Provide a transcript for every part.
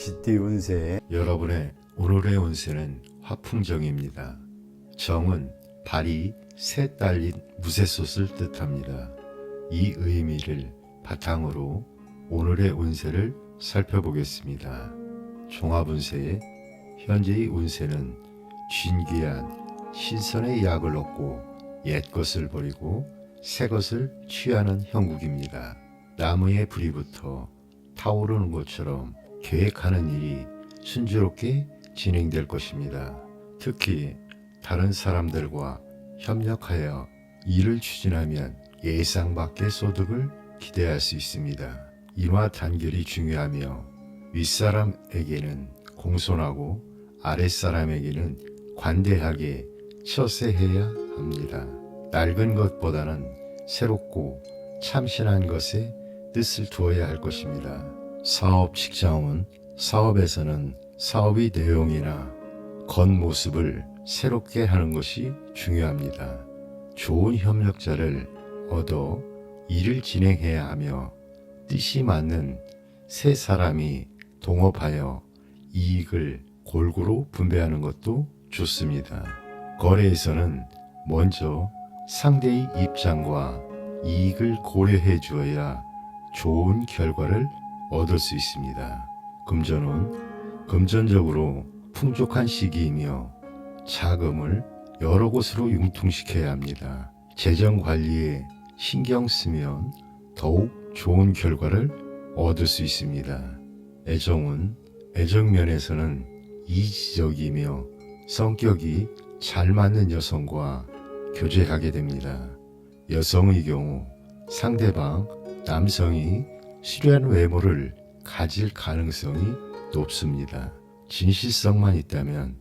쥐띠 운세. 여러분의 오늘의 운세는 화풍정입니다. 정은 발이 새 딸린 무쇠솥을 뜻합니다. 이 의미를 바탕으로 오늘의 운세를 살펴보겠습니다. 종합운세의 현재의 운세는 진귀한 신선의 약을 얻고 옛 것을 버리고 새 것을 취하는 형국입니다. 나무에 불이 붙어 타오르는 것처럼 계획하는 일이 순조롭게 진행될 것입니다. 특히 다른 사람들과 협력하여 일을 추진하면 예상 밖의 소득을 기대할 수 있습니다. 인화 단결이 중요하며 윗사람에게는 공손하고 아랫사람에게는 관대하게 처세해야 합니다. 낡은 것보다는 새롭고 참신한 것에 뜻을 두어야 할 것입니다. 사업 직장은 사업에서는 사업의 내용이나 겉모습을 새롭게 하는 것이 중요합니다. 좋은 협력자를 얻어 일을 진행해야 하며 뜻이 맞는 세 사람이 동업하여 이익을 골고루 분배하는 것도 좋습니다. 거래에서는 먼저 상대의 입장과 이익을 고려해 주어야 좋은 결과를 얻을 수 있습니다. 금전은 금전적으로 풍족한 시기이며 자금을 여러 곳으로 융통시켜야 합니다. 재정 관리에 신경 쓰면 더욱 좋은 결과를 얻을 수 있습니다. 애정은 애정면에서는 이지적이며 성격이 잘 맞는 여성과 교제하게 됩니다. 여성의 경우 상대방 남성이 수려한 외모를 가질 가능성이 높습니다. 진실성만 있다면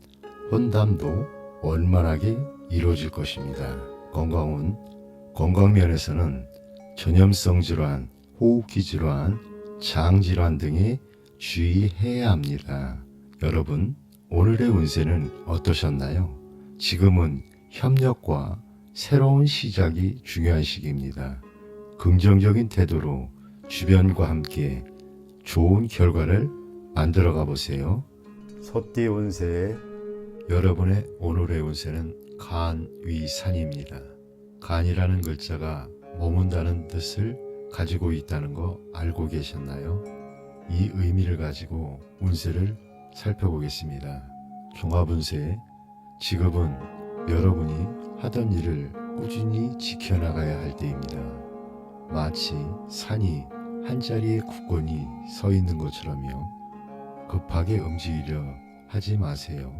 혼담도 원만하게 이루어질 것입니다. 건강은 건강면에서는 전염성 질환, 호흡기 질환, 장 질환 등에 주의해야 합니다. 여러분, 오늘의 운세는 어떠셨나요? 지금은 협력과 새로운 시작이 중요한 시기입니다. 긍정적인 태도로 주변과 함께 좋은 결과를 만들어가 보세요. 소띠 운세. 여러분의 오늘의 운세는 간위산입니다. 간이라는 글자가 머문다는 뜻을 가지고 있다는 거 알고 계셨나요? 이 의미를 가지고 운세를 살펴보겠습니다. 종합운세. 지금은 여러분이 하던 일을 꾸준히 지켜나가야 할 때입니다. 마치 산이 한자리에 굳건히 서 있는 것처럼요. 급하게 움직이려 하지 마세요.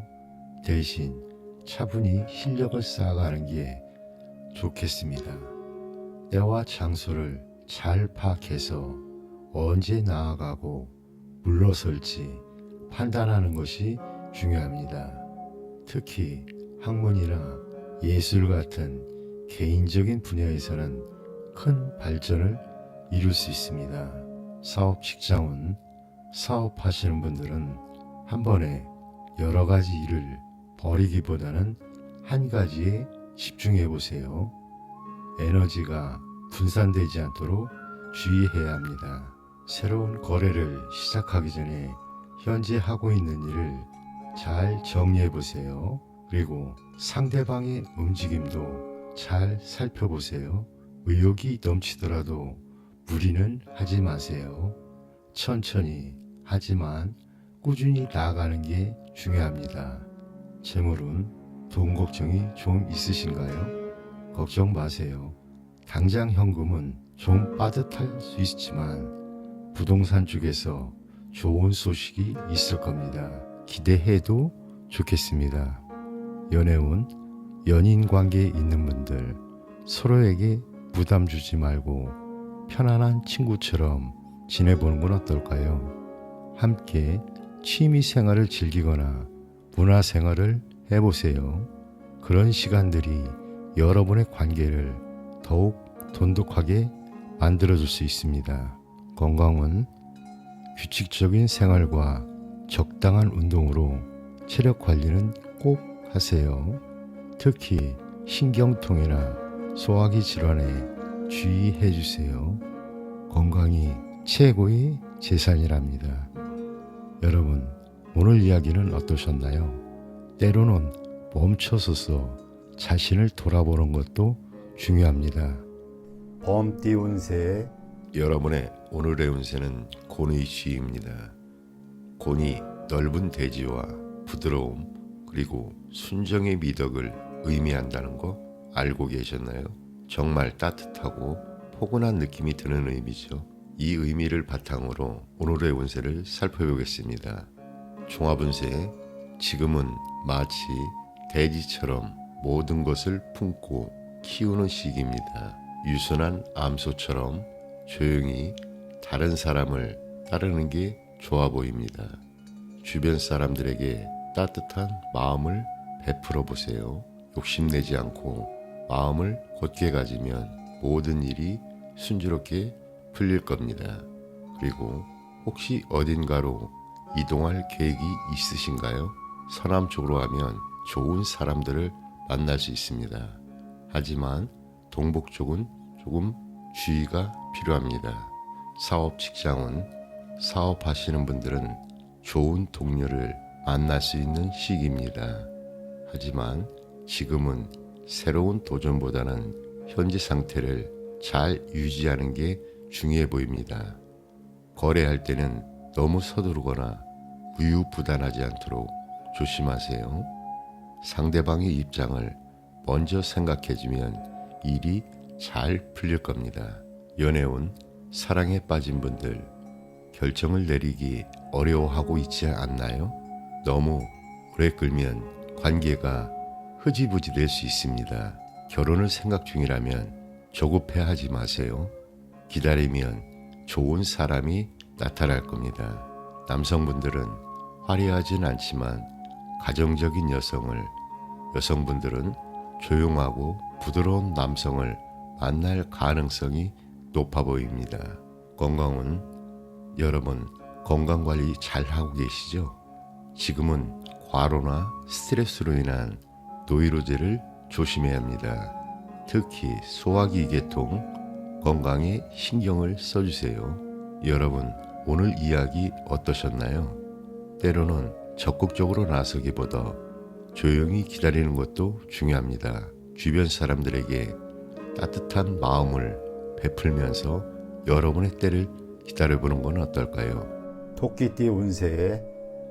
대신 차분히 실력을 쌓아가는 게 좋겠습니다. 때와 장소를 잘 파악해서 언제 나아가고 물러설지 판단하는 것이 중요합니다. 특히 학문이나 예술 같은 개인적인 분야에서는 큰 발전을 이룰 수 있습니다. 사업 직장은 사업하시는 분들은 한 번에 여러 가지 일을 벌이기보다는 한 가지에 집중해 보세요. 에너지가 분산되지 않도록 주의해야 합니다. 새로운 거래를 시작하기 전에 현재 하고 있는 일을 잘 정리해 보세요. 그리고 상대방의 움직임도 잘 살펴보세요. 의욕이 넘치더라도 무리는 하지 마세요. 천천히 하지만 꾸준히 나아가는 게 중요합니다. 재물은 돈 걱정이 좀 있으신가요? 걱정 마세요. 당장 현금은 좀 빠듯할 수 있지만 부동산 쪽에서 좋은 소식이 있을 겁니다. 기대해도 좋겠습니다. 연애운, 연인 관계에 있는 분들 서로에게 부담 주지 말고 편안한 친구처럼 지내보는 건 어떨까요? 함께 취미 생활을 즐기거나 문화 생활을 해보세요. 그런 시간들이 여러분의 관계를 더욱 돈독하게 만들어줄 수 있습니다. 건강은 규칙적인 생활과 적당한 운동으로 체력 관리는 꼭 하세요. 특히 신경통이나 소화기 질환에 주의해 주세요. 건강이 최고의 재산이랍니다. 여러분, 오늘 이야기는 어떠셨나요? 때로는 멈춰서서 자신을 돌아보는 것도 중요합니다. 범띠 운세 여러분의 오늘의 운세는 곤의 시입니다. 곤이 넓은 대지와 부드러움 그리고 순정의 미덕을 의미한다는 거 알고 계셨나요? 정말 따뜻하고 포근한 느낌이 드는 의미죠. 이 의미를 바탕으로 오늘의 운세를 살펴보겠습니다. 종합운세, 지금은 마치 대지처럼 모든 것을 품고 키우는 시기입니다. 유순한 암소처럼 조용히 다른 사람을 따르는 게 좋아 보입니다. 주변 사람들에게 따뜻한 마음을 베풀어 보세요. 욕심내지 않고 마음을 곧게 가지면 모든 일이 순조롭게 풀릴 겁니다. 그리고 혹시 어딘가로 이동할 계획이 있으신가요? 서남쪽으로 가면 좋은 사람들을 만날 수 있습니다. 하지만 동북 쪽은 조금 주의가 필요합니다. 사업 직장은 사업하시는 분들은 좋은 동료를 만날 수 있는 시기입니다. 하지만 지금은 새로운 도전보다는 현재 상태를 잘 유지하는 게 중요해 보입니다. 거래할 때는 너무 서두르거나 우유부단하지 않도록 조심하세요. 상대방의 입장을 먼저 생각해주면 일이 잘 풀릴 겁니다. 연애운, 사랑에 빠진 분들 결정을 내리기 어려워하고 있지 않나요? 너무 오래 끌면 관계가 흐지부지 될 수 있습니다. 결혼을 생각 중이라면 조급해하지 마세요. 기다리면 좋은 사람이 나타날 겁니다. 남성분들은 화려하진 않지만 가정적인 여성분들은 조용하고 부드러운 남성을 만날 가능성이 높아 보입니다. 건강은 여러분 건강관리 잘하고 계시죠? 지금은 과로나 스트레스로 인한 노이로제를 조심해야 합니다. 특히 소화기 계통 건강에 신경을 써주세요. 여러분 오늘 이야기 어떠셨나요? 때로는 적극적으로 나서기보다 조용히 기다리는 것도 중요합니다. 주변 사람들에게 따뜻한 마음을 베풀면서 여러분의 때를 기다려보는 건 어떨까요? 토끼띠 운세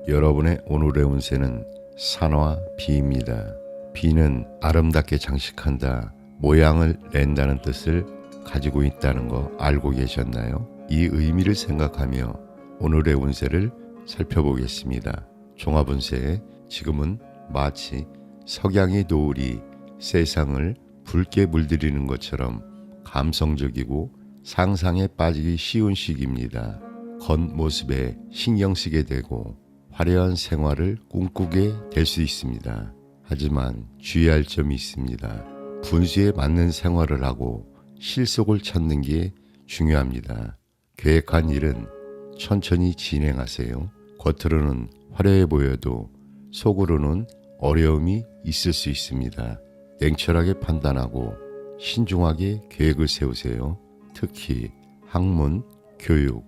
여러분의 오늘의 운세는 산화 비입니다. 비는 아름답게 장식한다, 모양을 낸다는 뜻을 가지고 있다는 거 알고 계셨나요? 이 의미를 생각하며 오늘의 운세를 살펴보겠습니다. 종합운세, 지금은 마치 석양의 노을이 세상을 붉게 물들이는 것처럼 감성적이고 상상에 빠지기 쉬운 시기입니다. 겉모습에 신경 쓰게 되고 화려한 생활을 꿈꾸게 될 수 있습니다. 하지만 주의할 점이 있습니다. 분수에 맞는 생활을 하고 실속을 찾는 게 중요합니다. 계획한 일은 천천히 진행하세요. 겉으로는 화려해 보여도 속으로는 어려움이 있을 수 있습니다. 냉철하게 판단하고 신중하게 계획을 세우세요. 특히 학문, 교육,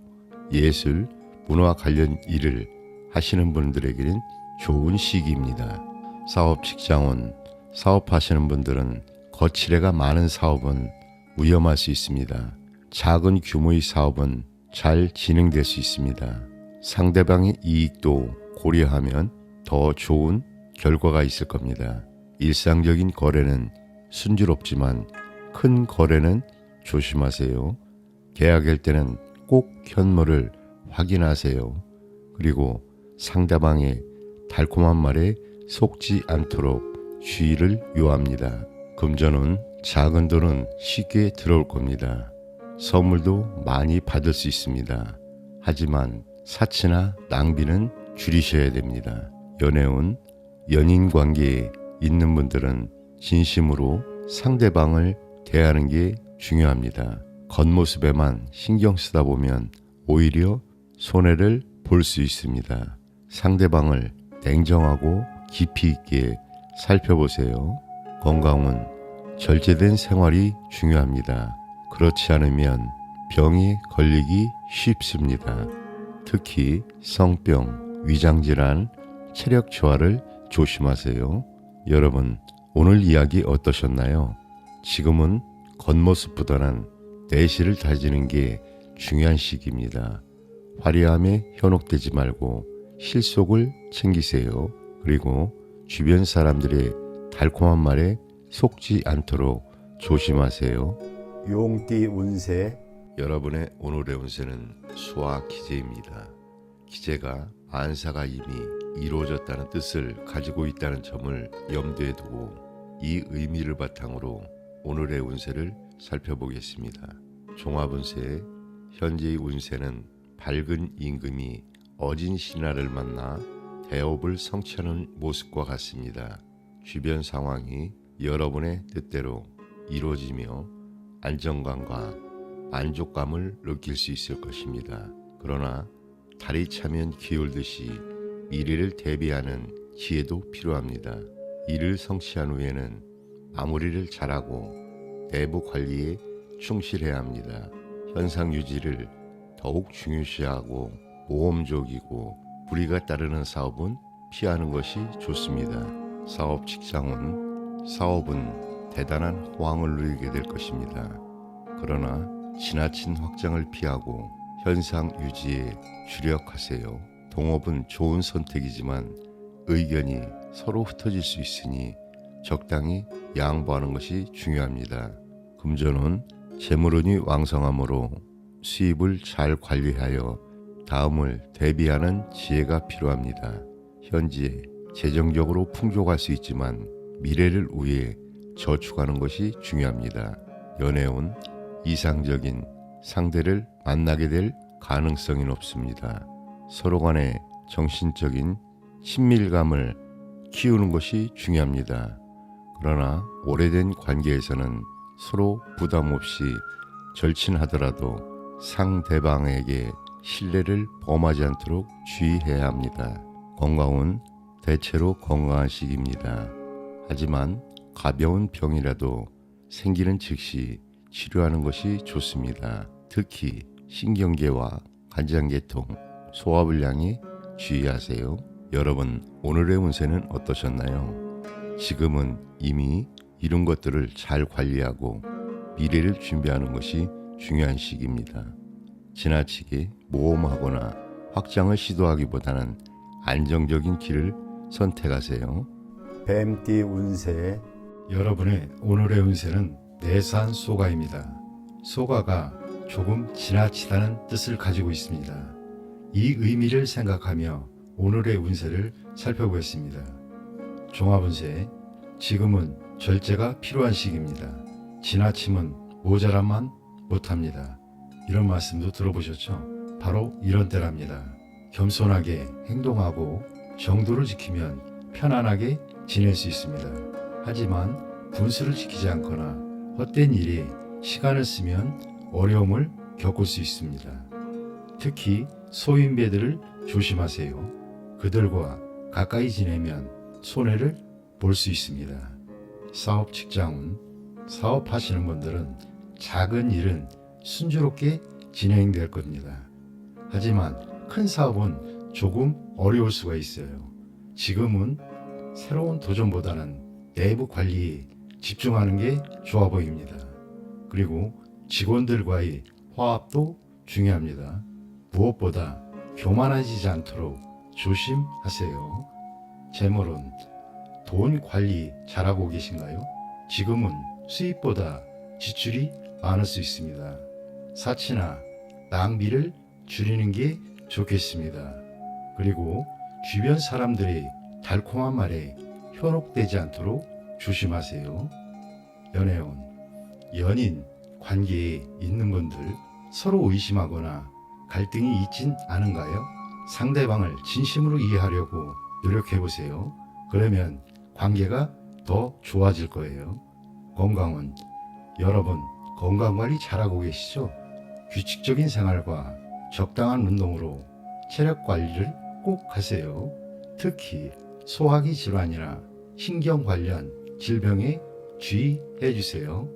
예술, 문화 관련 일을 하시는 분들에게는 좋은 시기입니다. 사업 직장원, 사업하시는 분들은 거칠애가 많은 사업은 위험할 수 있습니다. 작은 규모의 사업은 잘 진행될 수 있습니다. 상대방의 이익도 고려하면 더 좋은 결과가 있을 겁니다. 일상적인 거래는 순조롭지만 큰 거래는 조심하세요. 계약할 때는 꼭 현물을 확인하세요. 그리고 상대방의 달콤한 말에 속지 않도록 주의를 요합니다. 금전은 작은 돈은 쉽게 들어올 겁니다. 선물도 많이 받을 수 있습니다. 하지만 사치나 낭비는 줄이셔야 됩니다. 연애운, 연인 관계에 있는 분들은 진심으로 상대방을 대하는 게 중요합니다. 겉모습에만 신경 쓰다 보면 오히려 손해를 볼 수 있습니다. 상대방을 냉정하고 깊이 있게 살펴보세요. 건강은 절제된 생활이 중요합니다. 그렇지 않으면 병에 걸리기 쉽습니다. 특히 성병, 위장질환, 체력 저하를 조심하세요. 여러분, 오늘 이야기 어떠셨나요? 지금은 겉모습보다는 내실을 다지는 게 중요한 시기입니다. 화려함에 현혹되지 말고 실속을 챙기세요. 그리고 주변 사람들의 달콤한 말에 속지 않도록 조심하세요. 용띠 운세, 여러분의 오늘의 운세는 수화 기재입니다. 기재가 안사가 이미 이루어졌다는 뜻을 가지고 있다는 점을 염두에 두고 이 의미를 바탕으로 오늘의 운세를 살펴보겠습니다. 종합운세, 현재의 운세는 밝은 임금이 어진 신하를 만나 대업을 성취하는 모습과 같습니다. 주변 상황이 여러분의 뜻대로 이루어지며 안정감과 만족감을 느낄 수 있을 것입니다. 그러나 달이 차면 기울듯이 미래를 대비하는 지혜도 필요합니다. 이를 성취한 후에는 마무리를 잘하고 내부 관리에 충실해야 합니다. 현상 유지를 더욱 중요시하고 모험적이고 불이가 따르는 사업은 피하는 것이 좋습니다. 사업 직장은 사업은 대단한 호황을 누리게 될 것입니다. 그러나 지나친 확장을 피하고 현상 유지에 주력하세요. 동업은 좋은 선택이지만 의견이 서로 흩어질 수 있으니 적당히 양보하는 것이 중요합니다. 금전은 재물운이 왕성하므로 수입을 잘 관리하여 다음을 대비하는 지혜가 필요합니다. 현재 재정적으로 풍족할 수 있지만 미래를 위해 저축하는 것이 중요합니다. 연애운 이상적인 상대를 만나게 될 가능성이 높습니다. 서로 간의 정신적인 친밀감을 키우는 것이 중요합니다. 그러나 오래된 관계에서는 서로 부담 없이 절친하더라도 상대방에게 신뢰를 범하지 않도록 주의해야 합니다. 건강은 대체로 건강한 시기입니다. 하지만 가벼운 병이라도 생기는 즉시 치료하는 것이 좋습니다. 특히 신경계와 간장계통, 소화불량에 주의하세요. 여러분, 오늘의 운세는 어떠셨나요? 지금은 이미 이룬 것들을 잘 관리하고 미래를 준비하는 것이 중요한 시기입니다. 지나치게 모험하거나 확장을 시도하기보다는 안정적인 길을 선택하세요. 뱀띠 운세, 여러분의 오늘의 운세는 내산 소가입니다. 소가가 조금 지나치다는 뜻을 가지고 있습니다. 이 의미를 생각하며 오늘의 운세를 살펴보겠습니다. 종합운세, 지금은 절제가 필요한 시기입니다. 지나침은 모자람만 못합니다. 이런 말씀도 들어보셨죠? 바로 이런 때랍니다. 겸손하게 행동하고 정도를 지키면 편안하게 지낼 수 있습니다. 하지만 분수를 지키지 않거나 헛된 일에 시간을 쓰면 어려움을 겪을 수 있습니다. 특히 소인배들을 조심하세요. 그들과 가까이 지내면 손해를 볼 수 있습니다. 사업 직장운, 사업하시는 분들은 작은 일은 순조롭게 진행될 겁니다. 하지만 큰 사업은 조금 어려울 수가 있어요. 지금은 새로운 도전보다는 내부 관리에 집중하는 게 좋아 보입니다. 그리고 직원들과의 화합도 중요합니다. 무엇보다 교만해지지 않도록 조심하세요. 재물은 돈 관리 잘하고 계신가요? 지금은 수입보다 지출이 많을 수 있습니다. 사치나 낭비를 줄이는 게 좋겠습니다. 그리고 주변 사람들의 달콤한 말에 현혹되지 않도록 조심하세요. 연애운, 연인 관계에 있는 분들 서로 의심하거나 갈등이 있진 않은가요? 상대방을 진심으로 이해하려고 노력해보세요. 그러면 관계가 더 좋아질 거예요. 건강은 여러분 건강관리 잘하고 계시죠? 규칙적인 생활과 적당한 운동으로 체력 관리를 꼭 하세요. 특히 소화기 질환이나 신경 관련 질병에 주의해 주세요.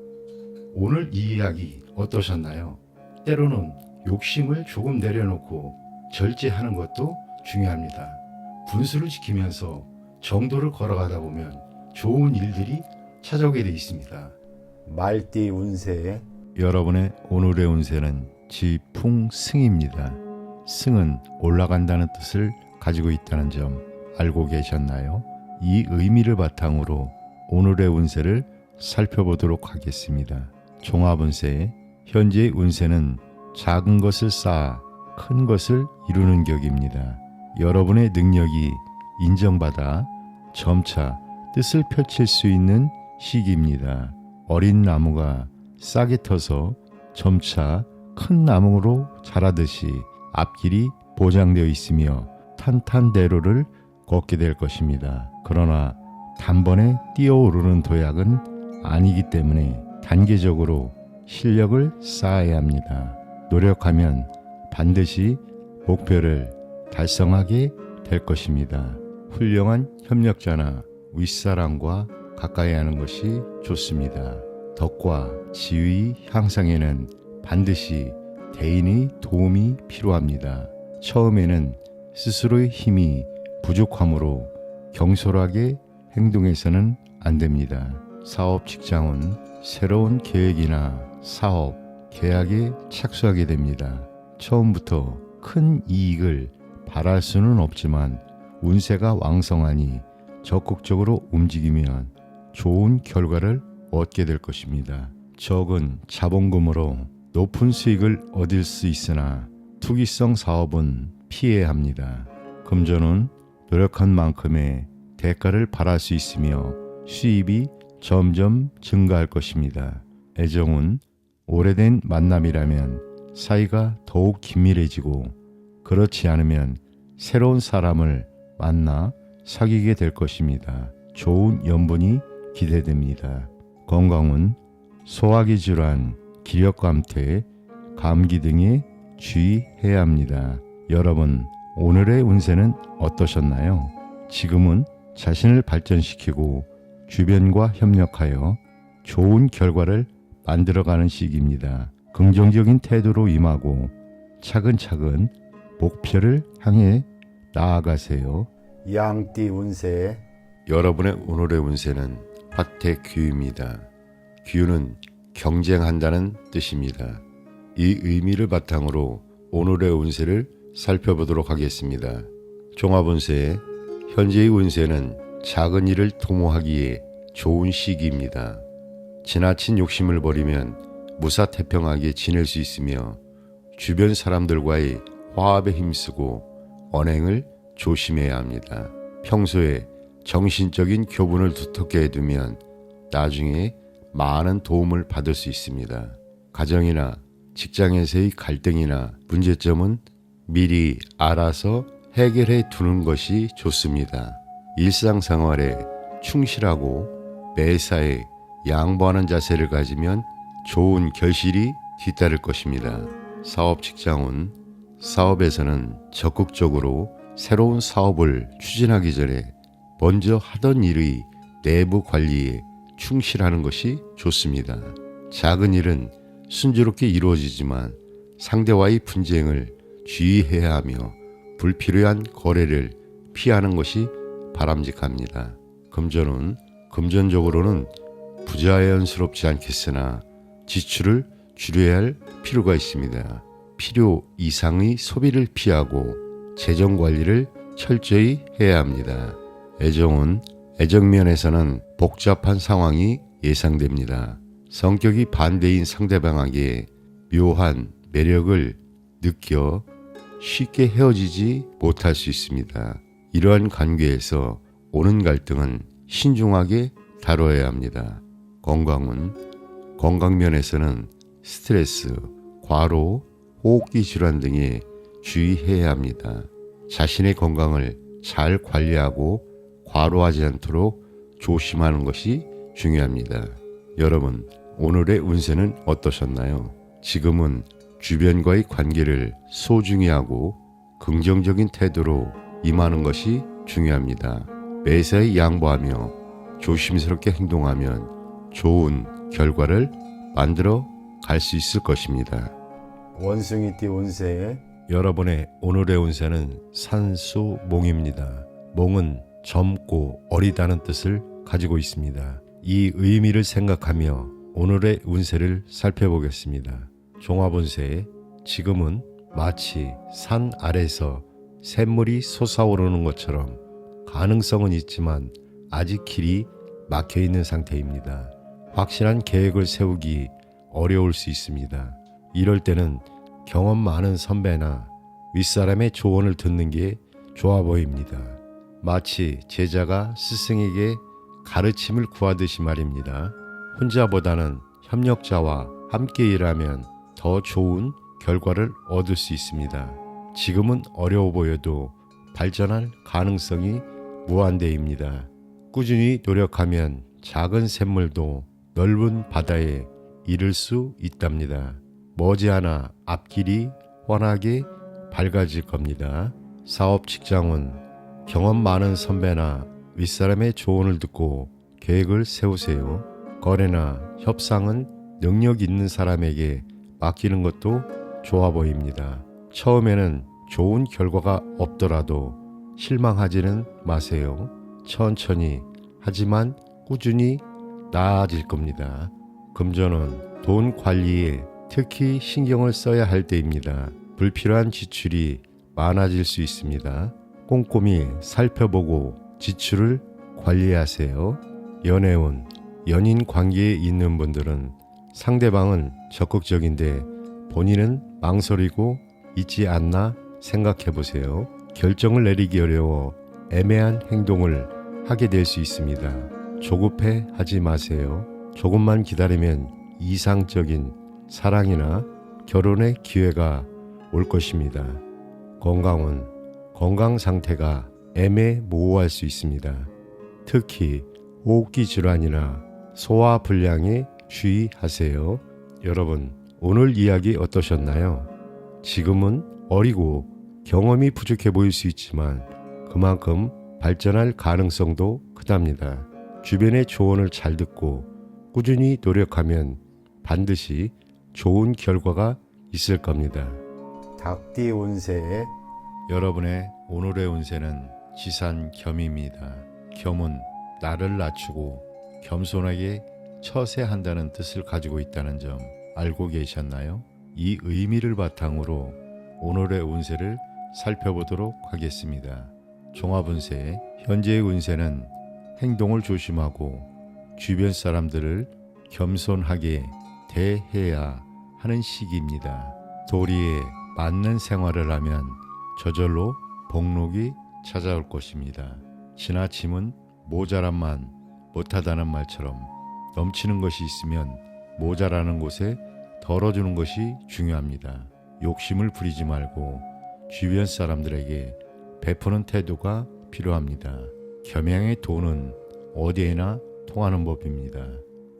오늘 이 이야기 어떠셨나요? 때로는 욕심을 조금 내려놓고 절제하는 것도 중요합니다. 분수를 지키면서 정도를 걸어가다 보면 좋은 일들이 찾아오게 되어 있습니다. 말띠 운세, 여러분의 오늘의 운세는 지풍승입니다. 승은 올라간다는 뜻을 가지고 있다는 점 알고 계셨나요? 이 의미를 바탕으로 오늘의 운세를 살펴보도록 하겠습니다. 종합운세, 현재의 운세는 작은 것을 쌓아 큰 것을 이루는 격입니다. 여러분의 능력이 인정받아 점차 뜻을 펼칠 수 있는 시기입니다. 어린 나무가 싹이 터서 점차 큰 나무로 자라듯이 앞길이 보장되어 있으며 탄탄대로를 걷게 될 것입니다. 그러나 단번에 뛰어오르는 도약은 아니기 때문에 단계적으로 실력을 쌓아야 합니다. 노력하면 반드시 목표를 달성하게 될 것입니다. 훌륭한 협력자나 윗사람과 가까이 하는 것이 좋습니다. 덕과 지위 향상에는 반드시 대인의 도움이 필요합니다. 처음에는 스스로의 힘이 부족하므로 경솔하게 행동해서는 안 됩니다. 사업 직장은 새로운 계획이나 사업, 계약에 착수하게 됩니다. 처음부터 큰 이익을 바랄 수는 없지만 운세가 왕성하니 적극적으로 움직이면 좋은 결과를 얻게 될 것입니다. 적은 자본금으로 높은 수익을 얻을 수 있으나 투기성 사업은 피해야 합니다. 금전은 노력한 만큼의 대가를 바랄 수 있으며 수입이 점점 증가할 것입니다. 애정은 오래된 만남이라면 사이가 더욱 긴밀해지고 그렇지 않으면 새로운 사람을 만나 사귀게 될 것입니다. 좋은 연분이 기대됩니다. 건강은 소화기 질환, 기력감퇴, 감기 등에 주의해야 합니다. 여러분, 오늘의 운세는 어떠셨나요? 지금은 자신을 발전시키고 주변과 협력하여 좋은 결과를 만들어가는 시기입니다. 긍정적인 태도로 임하고 차근차근 목표를 향해 나아가세요. 양띠 운세, 여러분의 오늘의 운세는 화태귀유입니다. 귀유는 경쟁한다는 뜻입니다. 이 의미를 바탕으로 오늘의 운세를 살펴보도록 하겠습니다. 종합운세, 현재의 운세는 작은 일을 도모하기에 좋은 시기입니다. 지나친 욕심을 버리면 무사태평하게 지낼 수 있으며 주변 사람들과의 화합에 힘쓰고 언행을 조심해야 합니다. 평소에 정신적인 교분을 두텁게 해두면 나중에 많은 도움을 받을 수 있습니다. 가정이나 직장에서의 갈등이나 문제점은 미리 알아서 해결해 두는 것이 좋습니다. 일상생활에 충실하고 매사에 양보하는 자세를 가지면 좋은 결실이 뒤따를 것입니다. 사업 직장은 사업에서는 적극적으로 새로운 사업을 추진하기 전에 먼저 하던 일의 내부 관리에 충실하는 것이 좋습니다. 작은 일은 순조롭게 이루어지지만 상대와의 분쟁을 주의해야 하며 불필요한 거래를 피하는 것이 바람직합니다. 금전은 금전적으로는 부자연스럽지 않겠으나 지출을 줄여야 할 필요가 있습니다. 필요 이상의 소비를 피하고 재정 관리를 철저히 해야 합니다. 애정은 애정면에서는 복잡한 상황이 예상됩니다. 성격이 반대인 상대방에게 묘한 매력을 느껴 쉽게 헤어지지 못할 수 있습니다. 이러한 관계에서 오는 갈등은 신중하게 다뤄야 합니다. 건강은 건강면에서는 스트레스, 과로, 호흡기 질환 등에 주의해야 합니다. 자신의 건강을 잘 관리하고 과로하지 않도록 조심하는 것이 중요합니다. 여러분, 오늘의 운세는 어떠셨나요? 지금은 주변과의 관계를 소중히 하고 긍정적인 태도로 임하는 것이 중요합니다. 매사에 양보하며 조심스럽게 행동하면 좋은 결과를 만들어 갈 수 있을 것입니다. 원숭이띠 운세, 여러분의 오늘의 운세는 산수몽입니다. 몽은 젊고 어리다는 뜻을 가지고 있습니다. 이 의미를 생각하며 오늘의 운세를 살펴보겠습니다. 종합운세, 지금은 마치 산 아래서 샘물이 솟아오르는 것처럼 가능성은 있지만 아직 길이 막혀 있는 상태입니다. 확실한 계획을 세우기 어려울 수 있습니다. 이럴 때는 경험 많은 선배나 윗사람의 조언을 듣는 게 좋아 보입니다. 마치 제자가 스승에게 가르침을 구하듯이 말입니다. 혼자보다는 협력자와 함께 일하면 더 좋은 결과를 얻을 수 있습니다. 지금은 어려워 보여도 발전할 가능성이 무한대입니다. 꾸준히 노력하면 작은 샘물도 넓은 바다에 이를 수 있답니다. 머지않아 앞길이 훤하게 밝아질 겁니다. 사업 직장은 경험 많은 선배나 윗사람의 조언을 듣고 계획을 세우세요. 거래나 협상은 능력 있는 사람에게 맡기는 것도 좋아 보입니다. 처음에는 좋은 결과가 없더라도 실망하지는 마세요. 천천히 하지만 꾸준히 나아질 겁니다. 금전은 돈 관리에 특히 신경을 써야 할 때입니다. 불필요한 지출이 많아질 수 있습니다. 꼼꼼히 살펴보고 지출을 관리하세요. 연애운, 연인 관계에 있는 분들은 상대방은 적극적인데 본인은 망설이고 있지 않나 생각해 보세요. 결정을 내리기 어려워 애매한 행동을 하게 될 수 있습니다. 조급해 하지 마세요. 조금만 기다리면 이상적인 사랑이나 결혼의 기회가 올 것입니다. 건강은 건강 상태가 애매모호할 수 있습니다. 특히 호흡기 질환이나 소화 불량에 주의하세요. 여러분, 오늘 이야기 어떠셨나요? 지금은 어리고 경험이 부족해 보일 수 있지만 그만큼 발전할 가능성도 크답니다. 주변의 조언을 잘 듣고 꾸준히 노력하면 반드시 좋은 결과가 있을 겁니다. 닭띠 운세, 여러분의 오늘의 운세는 지산겸입니다. 겸은 나를 낮추고 겸손하게 처세한다는 뜻을 가지고 있다는 점 알고 계셨나요? 이 의미를 바탕으로 오늘의 운세를 살펴보도록 하겠습니다. 종합운세, 현재의 운세는 행동을 조심하고 주변 사람들을 겸손하게 대해야 하는 시기입니다. 도리에 맞는 생활을 하면 저절로 복록이 찾아올 것입니다. 지나침은 모자란만 못하다는 말처럼 넘치는 것이 있으면 모자라는 곳에 덜어주는 것이 중요합니다. 욕심을 부리지 말고 주변 사람들에게 베푸는 태도가 필요합니다. 겸양의 돈은 어디에나 통하는 법입니다.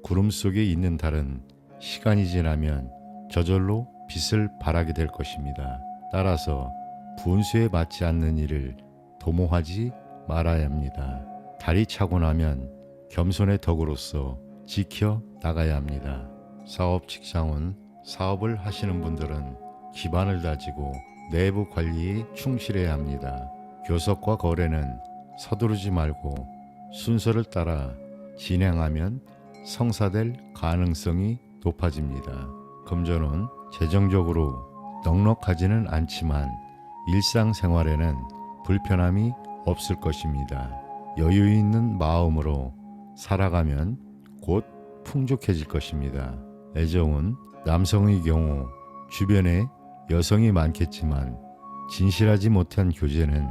구름 속에 있는 달은 시간이 지나면 저절로 빛을 발하게 될 것입니다. 따라서 분수에 맞지 않는 일을 도모하지 말아야 합니다. 달이 차고 나면 겸손의 덕으로서 지켜 나가야 합니다. 사업 직장은 사업을 하시는 분들은 기반을 다지고 내부 관리에 충실해야 합니다. 교섭과 거래는 서두르지 말고 순서를 따라 진행하면 성사될 가능성이 높아집니다. 금전은 재정적으로 넉넉하지는 않지만 일상생활에는 불편함이 없을 것입니다. 여유 있는 마음으로 살아가면 곧 풍족해질 것입니다. 애정은 남성의 경우 주변에 여성이 많겠지만 진실하지 못한 교제는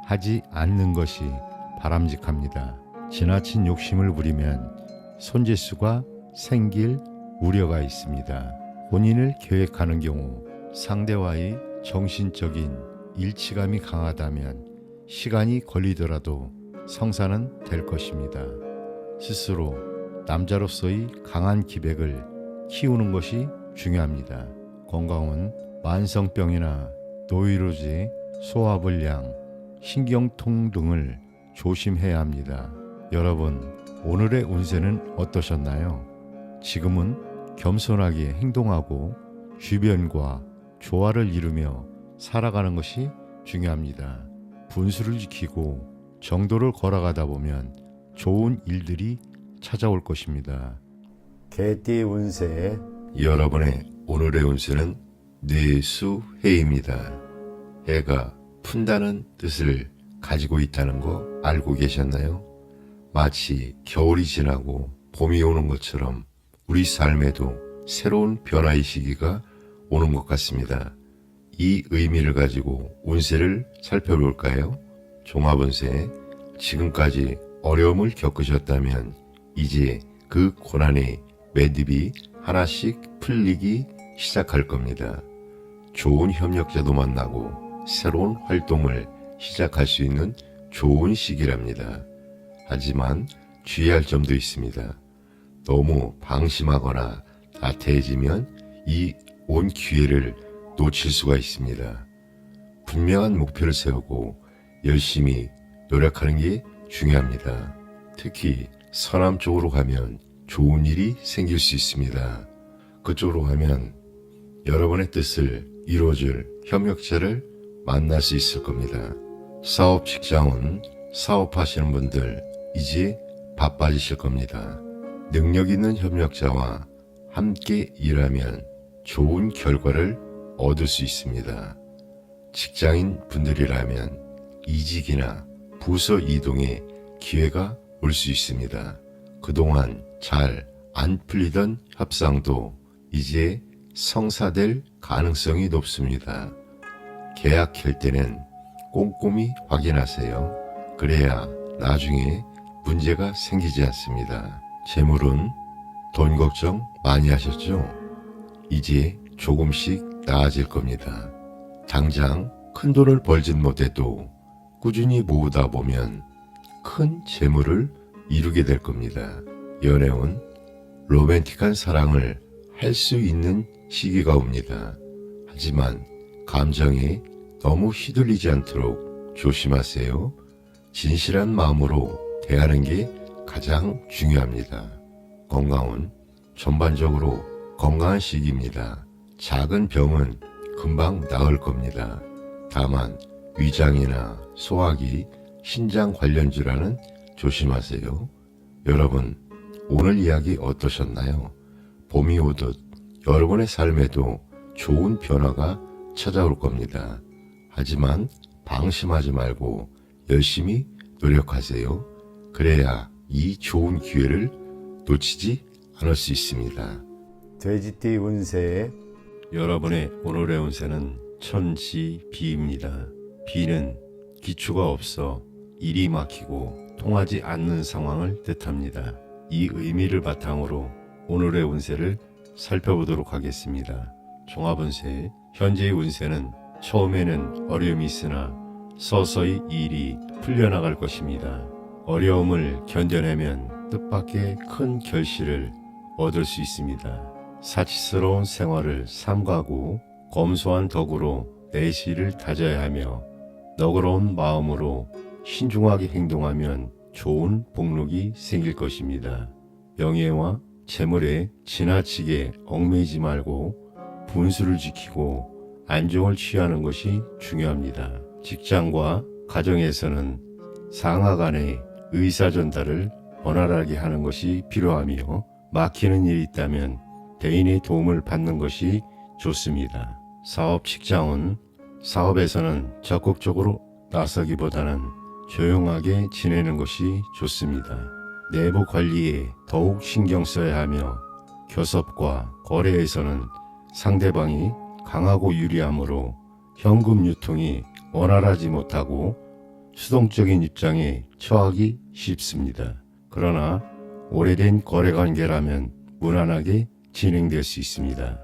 하지 않는 것이 바람직합니다. 지나친 욕심을 부리면 손재수가 생길 우려가 있습니다. 혼인을 계획하는 경우 상대와의 정신적인 일치감이 강하다면 시간이 걸리더라도 성사는 될 것입니다. 스스로 남자로서의 강한 기백을 키우는 것이 중요합니다. 건강은 만성병이나 노이로제, 소화불량, 신경통 등을 조심해야 합니다. 여러분, 오늘의 운세는 어떠셨나요? 지금은 겸손하게 행동하고 주변과 조화를 이루며 살아가는 것이 중요합니다. 분수를 지키고 정도를 걸어가다 보면 좋은 일들이 찾아올 것입니다. 개띠 운세 여러분의 오늘의 운세는 뇌수해입니다. 해가 푼다는 뜻을 가지고 있다는 거 알고 계셨나요? 마치 겨울이 지나고 봄이 오는 것처럼 우리 삶에도 새로운 변화의 시기가 오는 것 같습니다. 이 의미를 가지고 운세를 살펴볼까요? 종합운세, 지금까지 어려움을 겪으셨다면 이제 그 고난의 매듭이 하나씩 풀리기 시작할 겁니다. 좋은 협력자도 만나고 새로운 활동을 시작할 수 있는 좋은 시기랍니다. 하지만 주의할 점도 있습니다. 너무 방심하거나 나태해지면 이 온 기회를 놓칠 수가 있습니다. 분명한 목표를 세우고 열심히 노력하는 게 중요합니다. 특히 서남 쪽으로 가면 좋은 일이 생길 수 있습니다. 그쪽으로 가면 여러분의 뜻을 이루어줄 협력자를 만날 수 있을 겁니다. 사업 직장은 사업하시는 분들 이제 바빠지실 겁니다. 능력 있는 협력자와 함께 일하면 좋은 결과를 얻을 수 있습니다. 직장인 분들이라면 이직이나 부서 이동의 기회가 올 수 있습니다. 그동안 잘 안 풀리던 협상도 이제 성사될 가능성이 높습니다. 계약할 때는 꼼꼼히 확인하세요. 그래야 나중에 문제가 생기지 않습니다. 재물은 돈 걱정 많이 하셨죠? 이제 조금씩 나아질 겁니다. 당장 큰 돈을 벌진 못해도 꾸준히 모으다 보면 큰 재물을 이루게 될 겁니다. 연애운 로맨틱한 사랑을 할 수 있는 시기가 옵니다. 하지만 감정에 너무 휘둘리지 않도록 조심하세요. 진실한 마음으로 대하는 게 가장 중요합니다. 건강은 전반적으로 건강한 시기입니다. 작은 병은 금방 나을 겁니다. 다만 위장이나 소화기, 신장 관련 질환은 조심하세요. 여러분, 오늘 이야기 어떠셨나요? 봄이 오듯 여러분의 삶에도 좋은 변화가 찾아올 겁니다. 하지만 방심하지 말고 열심히 노력하세요. 그래야 이 좋은 기회를 놓치지 않을 수 있습니다. 돼지띠 운세 여러분의 오늘의 운세는 천시비입니다. 비는 기초가 없어 일이 막히고 통하지 않는 상황을 뜻합니다. 이 의미를 바탕으로 오늘의 운세를 살펴보도록 하겠습니다. 종합운세, 현재의 운세는 처음에는 어려움이 있으나 서서히 일이 풀려나갈 것입니다. 어려움을 견뎌내면 뜻밖의 큰 결실을 얻을 수 있습니다. 사치스러운 생활을 삼가고 검소한 덕으로 내실을 다져야 하며 너그러운 마음으로 신중하게 행동하면 좋은 복록이 생길 것입니다. 명예와 재물에 지나치게 얽매이지 말고 분수를 지키고 안정을 취하는 것이 중요합니다. 직장과 가정에서는 상하 간의 의사 전달을 원활하게 하는 것이 필요하며 막히는 일이 있다면 대인의 도움을 받는 것이 좋습니다. 사업 직장은 사업에서는 적극적으로 나서기보다는 조용하게 지내는 것이 좋습니다. 내부 관리에 더욱 신경 써야 하며 교섭과 거래에서는 상대방이 강하고 유리하므로 현금 유통이 원활하지 못하고 수동적인 입장에 처하기 쉽습니다. 그러나 오래된 거래 관계라면 무난하게 진행될 수 있습니다.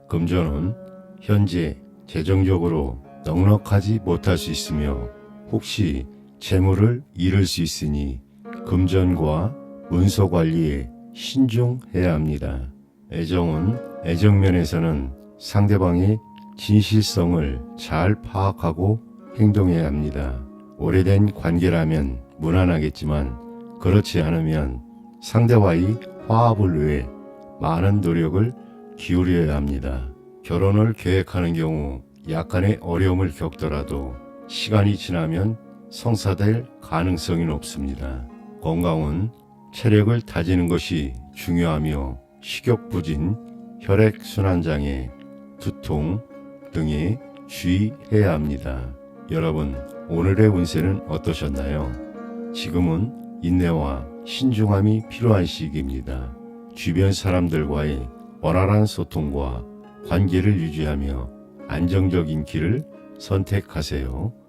금전은 현재 재정적으로 넉넉하지 못할 수 있으며 혹시 재물을 잃을 수 있으니 금전과 문서 관리에 신중해야 합니다. 애정은 애정면에서는 상대방의 진실성을 잘 파악하고 행동해야 합니다. 오래된 관계라면 무난하겠지만 그렇지 않으면 상대와의 화합을 위해 많은 노력을 기울여야 합니다. 결혼을 계획하는 경우 약간의 어려움을 겪더라도 시간이 지나면 성사될 가능성이 높습니다. 건강은 체력을 다지는 것이 중요하며 식욕 부진, 혈액순환장애, 두통 등에 주의해야 합니다. 여러분, 오늘의 운세는 어떠셨나요? 지금은 인내와 신중함이 필요한 시기입니다. 주변 사람들과의 원활한 소통과 관계를 유지하며 안정적인 길을 선택하세요.